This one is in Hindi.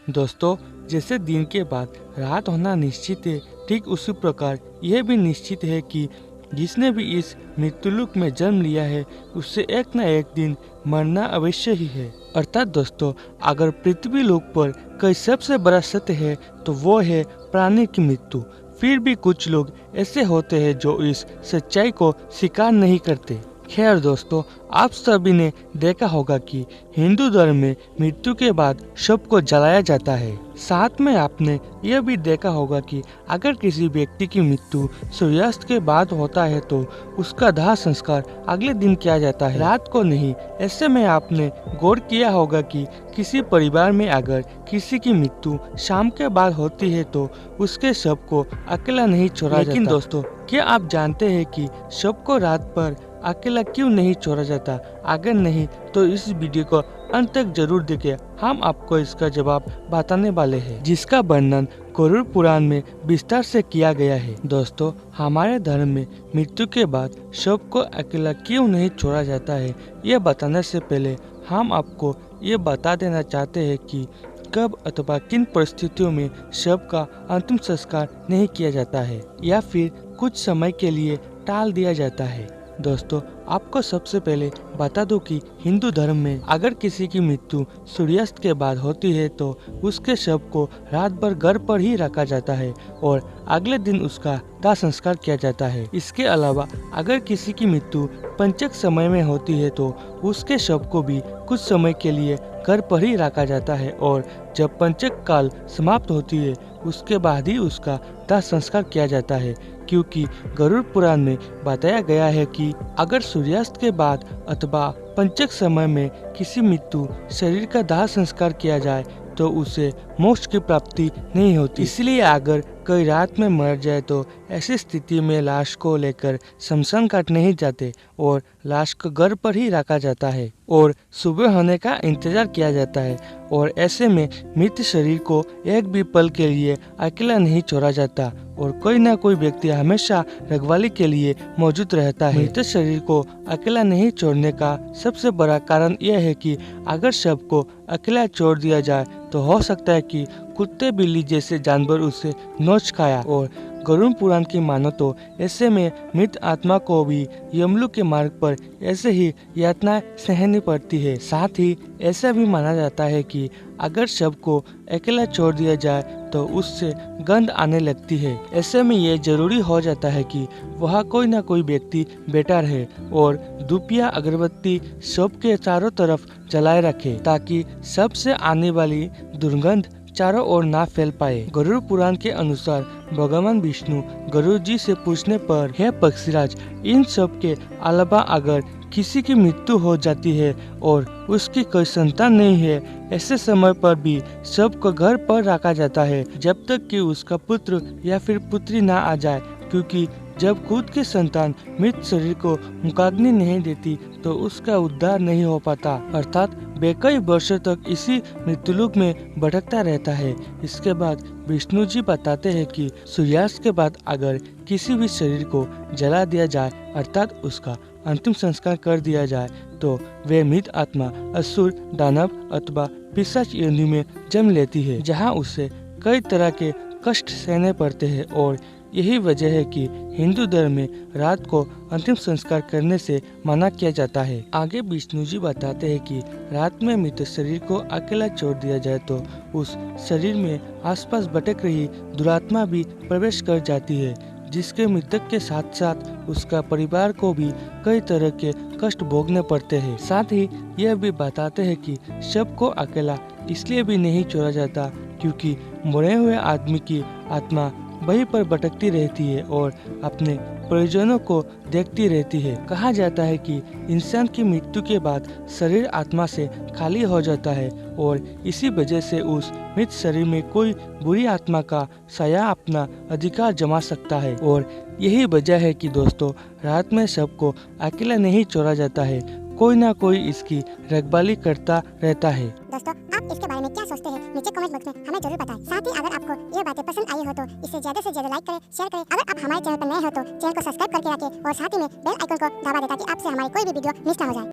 दोस्तों, जैसे दिन के बाद रात होना निश्चित है, ठीक उसी प्रकार यह भी निश्चित है कि जिसने भी इस मृत्युलोक में जन्म लिया है उससे एक न एक दिन मरना अवश्य ही है। अर्थात दोस्तों, अगर पृथ्वी लोक पर कोई सबसे बड़ा सत्य है तो वो है प्राणी की मृत्यु। फिर भी कुछ लोग ऐसे होते हैं जो इस सच्चाई को स्वीकार नहीं करते। खैर दोस्तों, आप सभी ने देखा होगा कि हिंदू धर्म में मृत्यु के बाद शव को जलाया जाता है। साथ में आपने यह भी देखा होगा कि अगर किसी व्यक्ति की मृत्यु सूर्यास्त के बाद होता है तो उसका दाह संस्कार अगले दिन किया जाता है, रात को नहीं। ऐसे में आपने गौर किया होगा कि किसी परिवार में अगर किसी की मृत्यु शाम के बाद होती है तो उसके शव को अकेला नहीं छोड़ा जाता। लेकिन दोस्तों, क्या आप जानते हैं कि शव को रात पर अकेला क्यों नहीं छोड़ा जाता? अगर नहीं तो इस वीडियो को अंत तक जरूर देखें, हम आपको इसका जवाब बताने वाले हैं, जिसका वर्णन गरुड़ पुराण में विस्तार से किया गया है। दोस्तों, हमारे धर्म में मृत्यु के बाद शव को अकेला क्यों नहीं छोड़ा जाता है, यह बताने से पहले हम आपको ये बता देना चाहते हैं कि कब अथवा किन परिस्थितियों में शव का अंतिम संस्कार नहीं किया जाता है या फिर कुछ समय के लिए टाल दिया जाता है। दोस्तों, आपको सबसे पहले बता दूं कि हिंदू धर्म में अगर किसी की मृत्यु सूर्यास्त के बाद होती है तो उसके शव को रात भर घर पर ही रखा जाता है और अगले दिन उसका दाह संस्कार किया जाता है। इसके अलावा अगर किसी की मृत्यु पंचक समय में होती है तो उसके शव को भी कुछ समय के लिए घर पर ही रखा जाता है और जब पंचक काल समाप्त होती है उसके बाद ही उसका दाह संस्कार किया जाता है, क्योंकि गरुड़ पुराण में बताया गया है कि अगर सूर्यास्त के बाद अथवा पंचक समय में किसी मृत्यु शरीर का दाह संस्कार किया जाए तो उसे मोक्ष की प्राप्ति नहीं होती। इसलिए अगर कोई रात में मर जाए तो ऐसी स्थिति में लाश को लेकर शमशान घाट नहीं जाते और लाश को घर पर ही रखा जाता है और सुबह होने का इंतजार किया जाता है। और ऐसे में मृत शरीर को एक भी पल के लिए अकेला नहीं छोड़ा जाता और कोई ना कोई व्यक्ति हमेशा रखवाली के लिए मौजूद रहता है। मृत शरीर को अकेला नहीं छोड़ने का सबसे बड़ा कारण यह है कि अगर शव को अकेला छोड़ दिया जाए तो हो सकता है कि कुत्ते बिल्ली जैसे जानवर उसे नोच खाया। और गरुड़ पुराण की मानो तो ऐसे में मृत आत्मा को भी यमलोक के मार्ग पर ऐसे ही यातनाएं सहनी पड़ती है। साथ ही ऐसा भी माना जाता है कि अगर शव को अकेला छोड़ दिया जाए तो उससे गंध आने लगती है। ऐसे में ये जरूरी हो जाता है कि वहाँ कोई ना कोई व्यक्ति बैठा रहे और धूप या अगरबत्ती शव के चारों तरफ जलाए रखे ताकि शव से आने वाली दुर्गंध चारों ओर ना फैल पाए। गरुड़ पुराण के अनुसार भगवान विष्णु गरुड़ जी से पूछने पर, हे पक्षीराज, इन सब के अलावा अगर किसी की मृत्यु हो जाती है और उसकी कोई संतान नहीं है, ऐसे समय पर भी शव को घर पर रखा जाता है जब तक कि उसका पुत्र या फिर पुत्री ना आ जाए, क्योंकि जब खुद की संतान मृत शरीर को मुखाग्नि नहीं देती तो उसका उद्धार नहीं हो पाता, अर्थात वे कई वर्षों तक इसी मृत्युलोक में भटकता रहता है। इसके बाद विष्णु जी बताते हैं कि सूर्यास्त के बाद अगर किसी भी शरीर को जला दिया जाए अर्थात उसका अंतिम संस्कार कर दिया जाए तो वे मृत आत्मा असुर, दानव अथवा पिशाच योनि में जन्म लेती है, जहाँ उसे कई तरह के कष्ट सहने पड़ते हैं। और यही वजह है कि हिंदू धर्म में रात को अंतिम संस्कार करने से मना किया जाता है। आगे विष्णु जी बताते हैं कि रात में मृत शरीर को अकेला छोड़ दिया जाए तो उस शरीर में आसपास भटक रही दुरात्मा भी प्रवेश कर जाती है, जिसके मृतक के साथ साथ उसका परिवार को भी कई तरह के कष्ट भोगने पड़ते हैं। साथ ही यह भी बताते हैं कि शव को अकेला इसलिए भी नहीं छोड़ा जाता क्योंकि मरे हुए आदमी की आत्मा वहीं पर भटकती रहती है और अपने परिजनों को देखती रहती है। कहा जाता है कि इंसान की मृत्यु के बाद शरीर आत्मा से खाली हो जाता है और इसी वजह से उस मृत शरीर में कोई बुरी आत्मा का साया अपना अधिकार जमा सकता है। और यही वजह है कि दोस्तों, रात में शव को अकेला नहीं छोड़ा जाता है, कोई ना कोई इसकी रखवाली करता रहता है। दोस्तों, आप इसके बारे में क्या सोचते हैं नीचे कमेंट बॉक्स में हमें जरूर बताएं। साथ ही अगर आपको ये बातें पसंद आई हो तो इसे ज्यादा से ज्यादा लाइक करें, शेयर करें। अगर आप हमारे चैनल पर नए हो तो चैनल को सब्सक्राइब करके रखें और साथ ही में बेल आइकन को दबा दें ताकि आपसे हमारी कोई भी वीडियो मिस ना हो जाए।